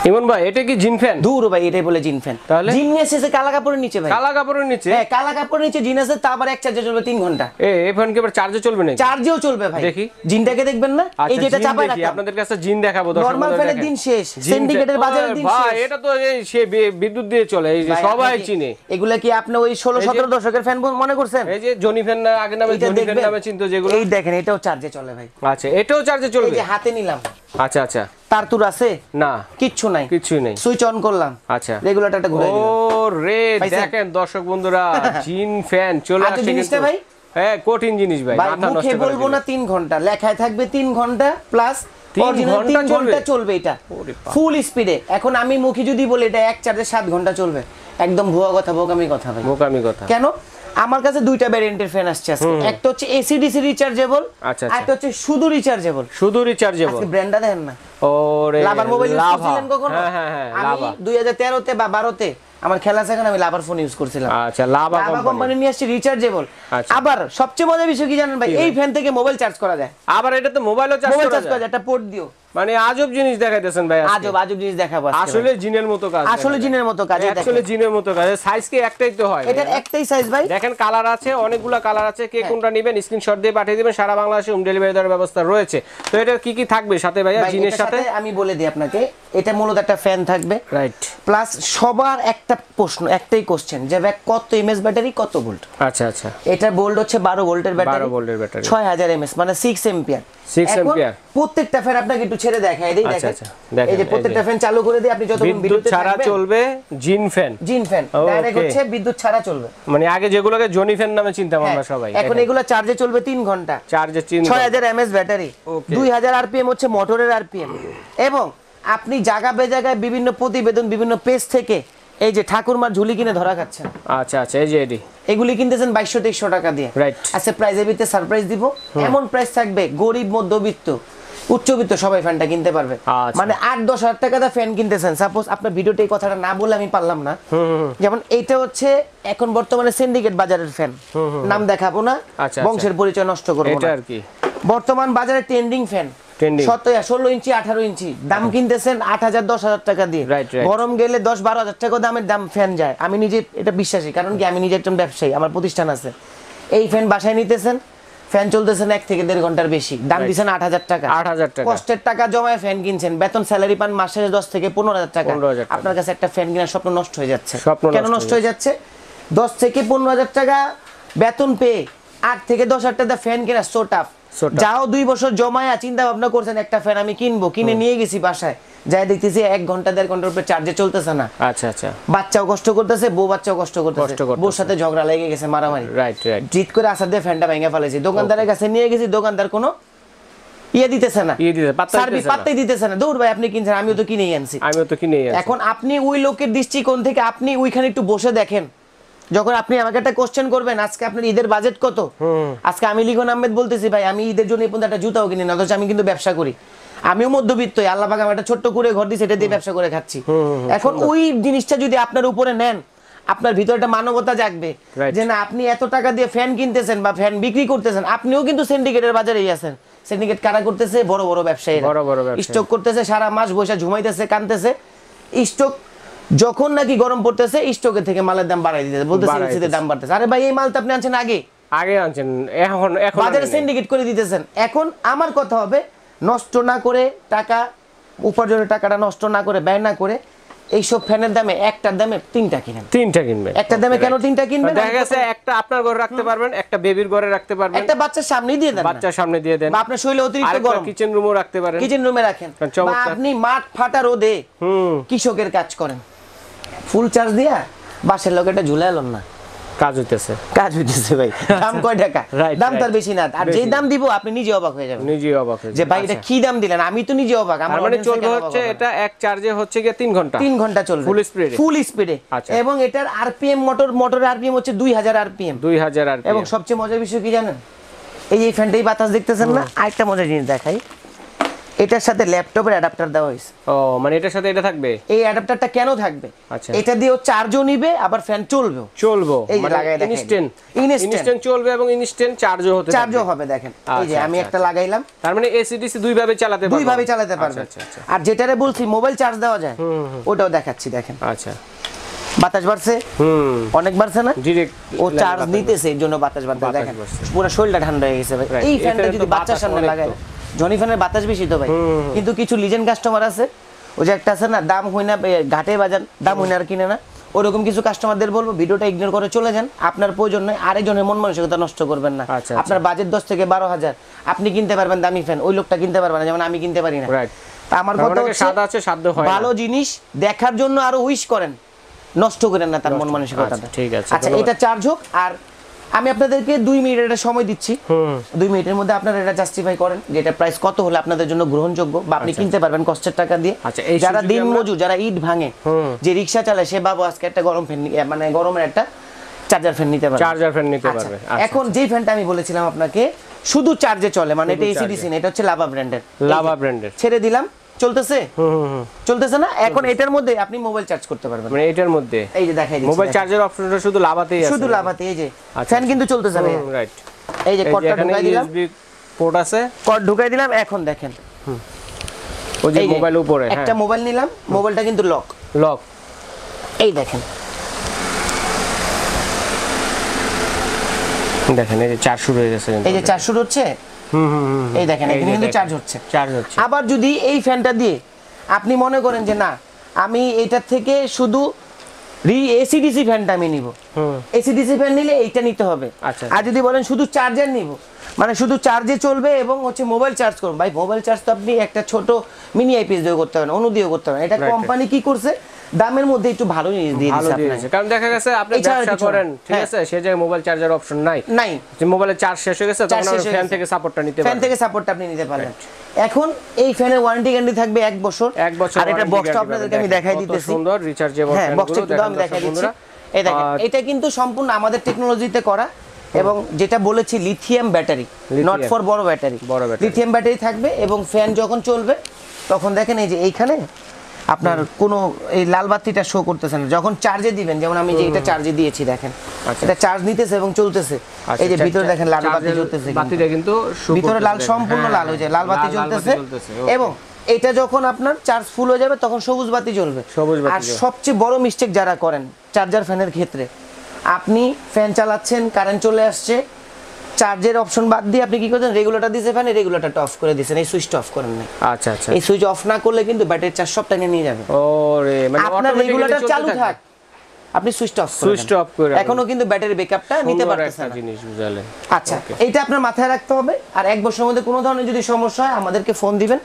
ইমন ভাই এটা কি জিন ফ্যান? দূর ভাই, এটাই বলে জিন ফ্যান। তাহলে জিন এসেছে কালা কাপড়ের নিচে ভাই। কালা কাপড়ের নিচে? হ্যাঁ, কালা কাপড়ের নিচে জিন আছে, তারপর এক চার্জে চলবে 3 ঘন্টা। এই ফ্যান কি আবার চার্জে চলবে নাকি? চার্জেও চলবে ভাই। দেখি জিনটাকে দেখবেন না, এই যেটা চাপায় রাখা। আপনাদের কাছে জিন দেখাবো দর্শক। নরমাল ফ্যানের দিন শেষ, সিন্ডিকেটের বাজারের দিন শেষ। ভাই এটা তো এই সে বিদ্যুৎ দিয়ে চলে, এই যে সবাই চিনে। এগুলা কি আপনি ওই 16-17 দশকের ফ্যান মনে করছেন? এই যে জনি ফ্যান না, আগে নামে জনি ফ্যান নামে চিনতো যেগুলো। এই দেখেন, এটাও চার্জে চলে ভাই। আচ্ছা, এটাও চার্জে চলবে? এই যে হাতে নিলাম। আচ্ছা আচ্ছা। তার তুর আছে না, কিচ্ছু নাই, কিছুই নাই। সুইচ অন করলাম, আচ্ছা, রেগুলেটরটা ঘুরাই দিলাম। ও রে, দেখেন দর্শক বন্ধুরা, জিন ফ্যান চলে আসছে। জিনিসটা ভাই হ্যাঁ, কঠিন জিনিস ভাই। মাথা নষ্ট করে বলবো না। 3 ঘন্টা লেখায় থাকবে, 3 ঘন্টা প্লাস 3 ঘন্টা চলবে এটা ফুল স্পিডে। এখন আমি মুখে যদি বলি এটা এক চার্জে 7 ঘন্টা চলবে, একদম ভুয়া কথা, বোকামি কথা ভাই, বোকামি কথা। কেন? আমার কাছে দুইটা ভ্যারিয়েন্টের ফ্যান আসছে আজকে। একটা হচ্ছে এসি ডিসি রিচার্জেবল, আচ্ছা, আর একটা হচ্ছে শুধু রিচার্জেবল। শুধু রিচার্জেবল। আজকে ব্র্যান্ডটা দেখেন না। ওরে, লাভার মোবাইল ইউজ করছিলেন কখনো? হ্যাঁ হ্যাঁ হ্যাঁ, আমি 2013 তে বা 12 তে আমার খেলা সেখানে আমি লাভার ফোন ইউজ করছিলাম। আচ্ছা, লাভা কোম্পানি নিয়ে আসছে রিচার্জেবল। আবার সবচেয়ে মজার বিষয় কি জানেন ভাই? এই ফ্যান থেকে মোবাইল চার্জ করা যায়। আবার এটা তো মোবাইলও চার্জ করা যায়, একটা পোর্ট দিও। মানে আজব জিনিস দেখাইতেছেন ভাই। আজব জিনিস দেখাবো আসলে জিনের মতো কাজ। আসলে জিনের মতো কাজ। আসলে জিনের মতো কাজ। সাইজ কি একটাই তো হয়? এটার একটাই সাইজ ভাই। দেখেন কালার আছে, অনেকগুলো কালার আছে। কে কোনটা নেবেন স্ক্রিনশট দিয়ে পাঠিয়ে দিবেন। সারা বাংলাদেশে হোম ডেলিভারি দেওয়ার ব্যবস্থা রয়েছে। তো এটা কি কি থাকবে সাথে ভাইয়া জিনের সাথে? আমি বলে দিই আপনাকে, এটা মূলত একটা ফ্যান থাকবে, রাইট। প্লাস সবার একটা প্রশ্ন, একটাই কোশ্চেন যে ভাই কত এমএস ব্যাটারি, কত ভোল্ট? আচ্ছা আচ্ছা। এটা ভোল্ট হচ্ছে 12 ভোল্টের ব্যাটারি। 12 ভোল্টের ব্যাটারি, 6000 এমএস, মানে 6 এম্পিয়ার। 6 এম্পিয়ার। প্রত্যেকটা ফ্যান আপনাকে একটু ছেড়ে দেখায় দেই। দেখেন এই যে প্রত্যেকটা ফ্যান চালু করে দিই, আপনি যতক্ষণ বিদ্যুৎ ছাড়া চলবে জিন ফ্যান। জিন ফ্যান ডাইরেক্ট হচ্ছে বিদ্যুৎ ছাড়া চলবে। মানে আগে যেগুলোকে জনি ফ্যান নামে চিনতাম আমরা সবাই, এখন এগুলো চার্জে চলবে 3 ঘন্টা। চার্জে 6000 এমএস ব্যাটারি, 2000 আরপিএম হচ্ছে মোটরের আরপিএম। এবং আপনি জায়গা বে জায়গায় বিভিন্ন প্রতিবেদন, বিভিন্ন পেজ থেকে এই যে ঠাকুরমার ঝুলি কিনে ধরা খাচ্ছেন। আচ্ছা আচ্ছা, এই যে এগুলি কিনতেছেন 2200-2300 টাকা দিয়ে। রাইট। আচ্ছা, প্রাইজের ভিতরে সারপ্রাইজ দিব। এমন প্রাইস থাকবে, গরিব, মধ্যবিত্ত, উচ্চবিত্ত সবাই ফ্যানটা কিনতে পারবে। মানে 8-10 হাজার টাকা দা ফ্যান কিনতেছেন। সাপোজ আপনার ভিডিওতে এই কথাটা না বলে আমি পারলাম না। যেমন এইটা হচ্ছে এখন বর্তমানে সিন্ডিকেট বাজারের ফ্যান, নাম দেখাবো না, বংশের পরিচয় নষ্ট করবো না। এটা আর কি বর্তমান বাজারে ট্রেন্ডিং ফ্যান 16 ইঞ্চি 18 ইঞ্চি দাম কিনতেছেন 8000-10,000 টাকা দিয়ে। গরম গেলে 10-12 হাজার টাকা দামের দাম ফ্যান যায়। আমি নিজে এটা বিশ্বাসী, কারণ কি আমি নিজে একজন ব্যবসায়ী, আমার প্রতিষ্ঠান আছে। এই ফ্যান বাসায় নিতেছেন, ফ্যান চলতেছেন 1 থেকে 1.5 ঘন্টার বেশি, দাম দিচ্ছেন 8000 টাকা। 8000 টাকা কষ্টের টাকা জমায় ফ্যান কিনছেন, বেতন স্যালারি পান মাসে 10 থেকে 15,000 টাকা। আপনার কাছে একটা ফ্যান কেনার স্বপ্ন নষ্ট হয়ে যাচ্ছে। কেন নষ্ট হয়ে যাচ্ছে? 10 থেকে 15,000 টাকা বেতন পেয়ে 8 থেকে 10,000 টাকা ফ্যান কেনা সো টাফ। যাও 2 বছর জমায়া চিন্তা ভাবনা করছেন একটা ফ্যান আমি কিনবো, কিনে নিয়ে গেছি বাসায়, যাই দেখতেছি 1 ঘন্টা 1.5 ঘন্টার উপরে চার্জে চলতেছে না। আচ্ছা আচ্ছা। বাচ্চাও কষ্ট করতেছে, বউ বাচ্চাও কষ্ট করতেছে, বউর সাথে ঝগড়া লেগে গেছে, মারামারি। Right right. জিত করে আসার দিয়ে ফ্যানটা ভেঙে ফেলেছি। দোকানদারের কাছে নিয়ে গেছি, দোকানদার কোনো দিতেছে না, পাত্তাই দিতেছে না। দৌড় ভাই, আপনি কিনছেন, আমিও তো কিনেই আনছি। এখন আপনি ওই লোকের দৃষ্টিকোণ থেকে আপনি ওইখানে একটু বসে দেখেন। যখন আপনি আমাকে একটা কোশ্চেন করবেন, আজকে আপনার ঈদের বাজেট কত, আজকে আমি লিখন আহমেদ বলতেছি ভাই আমি ঈদের জন্য এই পর্যন্ত একটা জুতাও কিনি না, অথচ আমি কিন্তু ব্যবসা করি। আমিও মধ্যবিত্ত, আল্লাহ পাক আমার একটা ছোট্ট করে ঘর দিয়েছে, এটা দিয়ে ব্যবসা করে খাচ্ছি। এখন ওই জিনিসটা যদি আপনার উপরে নেন, আপনার ভিতরে একটা মানবতা জাগবে যে না, আপনি এত টাকা দিয়ে ফ্যান কিনতেছেন বা ফ্যান বিক্রি করতেছেন, আপনিও কিন্তু সিন্ডিকেটের বাজারেই আছেন। সিন্ডিকেট কারা করতেছে? বড় বড় ব্যবসায়ীরা। স্টক করতেছে, সারা মাস বসে ঝুমাইতেছে, কানতেছে। স্টক যখন নাকি গরম পড়তেছে, স্টকের থেকে মালের দাম বাড়াই দিতেছে, বলতেছে দাম বাড়তেছে। আরে ভাই, এই মাল তো আপনি আনছেন আগে আনছেন, এখন বাজারে সিন্ডিকেট করে দিতেছেন। এখন আমার কথা হবে, নষ্ট না করে টাকা, উপার্জনের টাকাটা নষ্ট না করে, ব্যয় না করে, এইসব ফ্যানের দামে একটার দামে 3টা কিনেন। 3টা কিনবেন। একটা দামে কেন 3টা কিনবেন? দেখা গেছে একটা আপনার ঘরে রাখতে পারবেন, একটা বেবির ঘরে রাখতে পারবেন, একটা বাচ্চার সামনে দিয়ে দেন, বাচ্চার সামনে দিয়ে দেন। বা আপনার শরীরে অতিরিক্ত গরম, কিচেন রুমও রাখতে পারেন, কিচেন রুমে রাখেন। বা আপনি মাঠ ফাটা রোদে কৃষকের কাজ করেন, ফুল চার্জ দিয়া বাসের লোক এটা ঝুলে এলেন না, কাজ হইতেছে ভাই। দাম কয় টাকা? দাম তার বেশি না, আর যেই দাম দিব আপনি নিজে অবাক হয়ে যাবেন, যে ভাই এটা কি দাম দিলেন, আমি তো নিজে অবাক। আমার মানে চলবে হচ্ছে এটা এক চার্জে হচ্ছে কি 3 ঘন্টা চলবে ফুল স্পিডে। এবং এটার আরপিএম, মোটরের আরপিএম হচ্ছে 2000 আরপিএম। এবং সবচেয়ে মজার বিষয় কি জানেন? এই ফ্যানটাই বাতাস দেখতেছেন না, আরেকটা মজার জিনিস দেখাই। এটার সাথে ল্যাপটপের অ্যাডাপ্টার দেওয়া হয়েছে। ও মানে এটার সাথে এটা থাকবে? এই অ্যাডাপ্টারটা কেন থাকবে? আচ্ছা, এটা দিয়েও চার্জও নিবে আবার ফ্যান চলবে। এই যে লাগাই দেখেন, ইনস্ট্যান্ট চলবে এবং ইনস্ট্যান্ট চার্জও হতে চার্জও হবে। দেখেন এই যে আমি একটা লাগাইলাম, তার মানে এসি ডিসি দুই ভাবে চালাতে পারবে, দুই ভাবে চালাতে পারবে। আর যেটারে বলছি মোবাইল চার্জ দেওয়া যায়, ওটাও দেখাচ্ছি। দেখেন আচ্ছা, বাতাস বাড়ছে, অনেক বাড়ছে না? ডাইরেক্ট ও চার্জ নিতেছে, এর জন্য বাতাস বাড়ছে। দেখেন পুরো শরীরটা ঠান্ডা হয়ে গেছে ভাই। এই ফ্যানটা যদি বাচ্চার সামনে লাগায়, জনি ফ্যানের বাতাস বেশি তো ভাই। কিন্তু কিছু লিজেন্ড কাস্টমার আছে, ওই যে একটা আছে না, দাম হয় না ঘাটে বাজান, দাম হয় না আর কিনে না, ওরকম কিছু কাস্টমারদের বলবো ভিডিওটা ইগনোর করে চলে যান। আপনার প্রয়োজন নয়, আরেকজনের মন মানসিকতা নষ্ট করবেন না। আপনার বাজেট 10 থেকে 12,000, আপনি কিনতে পারবেন দামি ফ্যান, ওই লোকটা কিনতে পারবে না, যেমন আমি কিনতে পারি না। আমার কথা হচ্ছে সাদা আছে, সাধ্য হয় ভালো জিনিস দেখার জন্য আরো উইশ করেন, নষ্ট করেন না তার মন মানসিকতাটা। ঠিক আছে, আচ্ছা এটা চার্জ হোক। আর আমি আপনাদেরকে 2 মিনিটের একটা সময় দিচ্ছি, 2 মিনিটের মধ্যে আপনারা এটা জাস্টিফাই করেন যে এটা প্রাইস কত হলে আপনাদের জন্য গ্রহণযোগ্য বা আপনি কিনতে পারবেন কষ্টের টাকা দিয়ে। যারা দিন মজুর, যারা ইট ভাঙে, যে রিকশা চালায়, সে বাবু আজকে একটা গরম ফ্যান, মানে গরমের একটা চার্জার ফ্যান নিতে পারবে, চার্জার ফ্যান নিতে পারবে। এখন যেই ফ্যানটা আমি বলেছিলাম আপনাকে শুধু চার্জে চলে, মানে এটা এসিডিসি না, এটা হচ্ছে লাভা ব্র্যান্ডের, ছেড়ে দিলাম, চলতেছে চলতেছে না? এখন এটার মধ্যে আপনি মোবাইল চার্জ করতে পারবেন, মানে এটার মধ্যে এই যে দেখাই দিচ্ছি, মোবাইল চার্জার অপশনটা শুধু লাভাতেই আছে, শুধু লাভাতে। এই যে ফ্যান কিন্তু চলতেছে ভাই, রাইট। এই যে কর্ডটা ঢুকাই দিলাম, ইউএসবি পোর্ট আছে, কর্ড ঢুকাই দিলাম। এখন দেখেন ওই যে মোবাইল উপরে একটা মোবাইল নিলাম, মোবাইলটা কিন্তু লক, এই দেখেন দেখেন এই যে চার্জ শুরু হয়ে গেছে, এই যে চার্জ শুরু হচ্ছে, এই দেখেন এখানে কিন্তু চার্জ হচ্ছে। আবার যদি এই ফ্যানটা দিয়ে আপনি মনে করেন যে না, আমি এটা থেকে শুধু এসিডিসি ফ্যানটা আমি নিব, এসিডিসি ফ্যান নিলে এইটা নিতে হবে। আর যদি বলেন শুধু চার্জার নিব, মানে শুধু চার্জে চলবে এবং হচ্ছে মোবাইল চার্জ করুন, ভাই মোবাইল চার্জ তো আপনি একটা ছোট মিনি আইপিএস দিয়ে করতে পারেন, অনু দিয়ে করতে পারেন। এটা কোম্পানি কি করছে, দামের মধ্যে একটু ভালো জিনিস দিয়ে দিয়েছে, কারণ দেখা গেছে আপনি ব্যবসা করেন, ঠিক আছে, সে জায়গায় মোবাইল চার্জার অপশন নাই, যে মোবাইলের চার্জ শেষ হয়ে গেছে, তখন ফ্যান থেকে সাপোর্টটা নিতে পারবেন, ফ্যান থেকে সাপোর্টটা আপনি নিতে পারবেন। এখন এই ফ্যানের ওয়ারেন্টি গ্যারান্টি থাকবে 1 বছর। আর এটা বক্সটা আপনাদেরকে আমি দেখাই দিতেছি, সুন্দর রিচার্জেবল ফ্যানগুলো বক্সটা আমি দেখাই দিচ্ছি। এই দেখেন এটা কিন্তু সম্পূর্ণ আমাদের টেকনোলজিতে করা, এবং যেটা বলেছি লিথিয়াম ব্যাটারি, নট ফর বড় ব্যাটারি, লিথিয়াম ব্যাটারি থাকবে। এবং ফ্যান যখন চলবে তখন দেখেন এই যে এইখানে আপনার কোনো এই লাল বাতিটা শো করতেছে না, যখন চার্জে দিবেন, যেমন আমি যে এটা চার্জে দিয়েছি, দেখেন এটা চার্জ নিতেছে এবং চলতেছে। এই যে ভিতরে দেখেন লাল বাতি জ্বলতেছে, বাতিটা কিন্তু ভিতরে লাল, সম্পূর্ণ লাল, হয়ে যায় লাল বাতি জ্বলতেছে। এবং এটা যখন আপনার চার্জ ফুল হয়ে যাবে তখন সবুজ বাতি জ্বলবে। আর সবচেয়ে বড় মিস্টেক যারা করেন চার্জার ফ্যানের ক্ষেত্রে, আপনি ফ্যান চালাচ্ছেন, কারেন্ট চলে আসছে, চার্জের অপশন বাদ দিয়ে আপনি কি করছেন, রেগুলেটর দিয়েছে ফ্যানে, রেগুলেটরটা অফ করে দিয়েছেন, এই সুইচটা অফ করেন না। আচ্ছা, এই সুইচ অফ না করলে কিন্তু ব্যাটারি চার্জ সব টাইমে নিয়ে যাবে। ওরে মানে আপনার রেগুলেটর চালু থাক, আপনি সুইচটা অফ করে এখনো কিন্তু ব্যাটারি ব্যাকআপটা নিতে পারতেছেন না, জিনিস বুঝালেন। আচ্ছা এইটা আপনার মাথায় রাখতে হবে। আর 1 বছরের মধ্যে কোনো ধরনের যদি সমস্যা হয় আমাদেরকে ফোন দিবেন,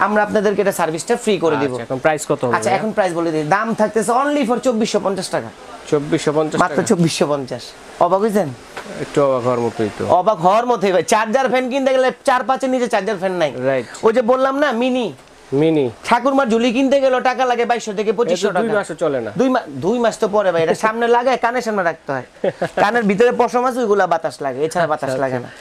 আমরা আপনাদেরকে এটা সার্ভিসটা ফ্রি করে দিব। এখন প্রাইস কত হবে? আচ্ছা এখন প্রাইস বলে দিই, দাম থাকতেছে অনলি ফর 2450 টাকা। 2450 মাত্র 2450। অবাক হইছেন? একটু অবাক হওয়ার মতোই তো, অবাক হওয়ার মতোই ভাই। চার্জার ফ্যান কিনতে গেলে 4-5 এর নিচে চার্জার ফ্যান নাই। ওই যে বললাম না মিনি ঠাকুরমার ঝুলি কিনতে গেলে টাকা লাগে 2200 থেকে 2500 টাকা। 2 মাসে চলে না, 2 মাস তো পরে ভাই। এটা সামনে লাগায়, কানের সামনে রাখতে হয়, কানের ভিতরে পশম আছে, ওইগুলা বাতাস লাগে, এছাড়া বাতাস লাগে না।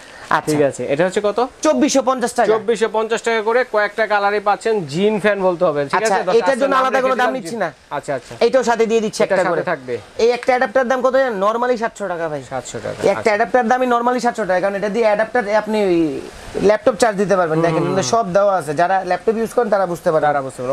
ঠিক আছে, এটা হচ্ছে কত? 2450 টাকা। 2450 টাকা করে কয়েকটা কালারে পাচ্ছেন, জিন ফ্যান বলতে হবে, ঠিক আছে? এটার জন্য আলাদা কোনো দাম নিচ্ছি না। আচ্ছা, এইটাও সাথে দিয়ে দিচ্ছি একটা করে থাকবে। এই একটা অ্যাডাপ্টার দাম কত জানেন? নরমালি 700 টাকা ভাই, 700 টাকা। একটা অ্যাডাপ্টার দামই নরমালি 700 টাকা, কারণ এটা দিয়ে অ্যাডাপ্টার আপনি ল্যাপটপ চার্জ দিতে পারবেন। দেখেন সব দেওয়া আছে, যারা ল্যাপটপ ইউজ করেন তারা বুঝতে পারে।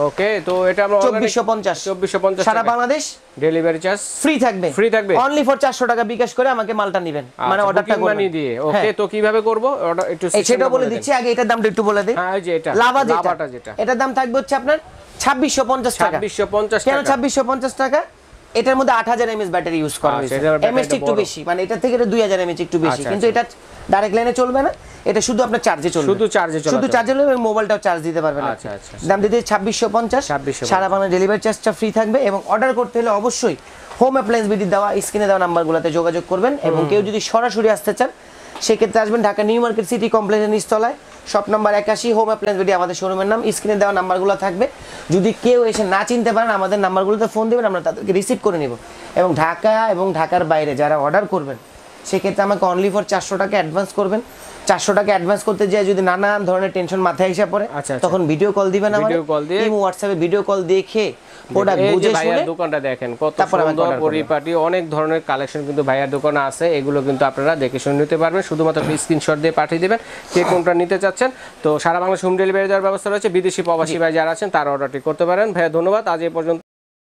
ওকে, তো এটা আমরা 2450 সারা বাংলাদেশ ডেলিভারি চার্জ ফ্রি থাকবে অনলি ফর 400 টাকা বিকাশ করে আমাকে মালটা নেবেন, মানে অর্ডারটা করবেন দিয়ে। ওকে, তো কিভাবে করব অর্ডার একটু সেটা বলে দিচ্ছি। আগে এটার দামটা একটু বলে দিই। হ্যাঁ, এই যে এটা লাভাটা যেটা, এটার দাম থাকবে হচ্ছে আপনার 2650 টাকা। 2650 কেন 2650 টাকা? এটার মধ্যে 8000 mAh ব্যাটারি ইউজ করা হয়েছে, এমএএইচ একটু বেশি, মানে এটা থেকে 2000 mAh একটু বেশি, কিন্তু এটা ডাইরেক্ট লাইনে চলবে না, এটা শুধু আপনার চার্জে চলবে, শুধু চার্জে চলবে, মোবাইলটাও চার্জ দিতে পারবেন। আচ্ছা, দাম দিতে 2650, সারা বাংলা ডেলিভারি চার্জটা ফ্রি থাকবে। এবং অর্ডার করতে হলে অবশ্যই হোম অ্যাপ্লায়েন্স বিডি দেওয়া স্ক্রিনে দেওয়া নাম্বারগুলোতে যোগাযোগ করবেন। এবং কেউ যদি সরাসরি আসতে চান সেক্ষেত্রে আসবেন ঢাকা নিউ মার্কেট সিটি কমপ্লেক্সের নিচতলায়, shop number 81, home appliance BD আমাদের শোরুমের নাম, স্ক্রিনে দেওয়া নাম্বারগুলো থাকবে। যদি কেউ এসে না চিনতে পারেন আমাদের নাম্বারগুলোতে ফোন দেবেন, আমরা তাদেরকে রিসিভ করে নেব। এবং ঢাকা এবং ঢাকার বাইরে যারা অর্ডার করবেন সেক্ষেত্রে আমাকে অনলি ফর 400 টাকা অ্যাডভান্স করবেন। 400 টাকা অ্যাডভান্স করতে যেয়ে যদি নানান ধরনের টেনশন মাথায় এসে পড়ে, তখন ভিডিও কল দিবেন আমাদের, ইমো হোয়াটসঅ্যাপে ভিডিও কল দেখে প্রোডাক্ট বুঝে শুনে। দোকানটা দেখেন কত সুন্দর পরিপাটি, অনেক ধরনের কালেকশন কিন্তু ভাইয়ার দোকানে আছে, এগুলো কিন্তু আপনারা দেখে শুনে নিতে পারবেন। শুধুমাত্র স্ক্রিনশট দিয়ে পাঠিয়ে দিবেন কে কোনটা নিতে চাচ্ছেন। তো সারা বাংলাদেশ হোম ডেলিভারি দেওয়ার ব্যবস্থা রয়েছে, বিদেশি প্রবাসী ভাই যারা আছেন তারা অর্ডারটি করতে পারেন। ভাইয়া ধন্যবাদ, আজ এই পর্যন্ত।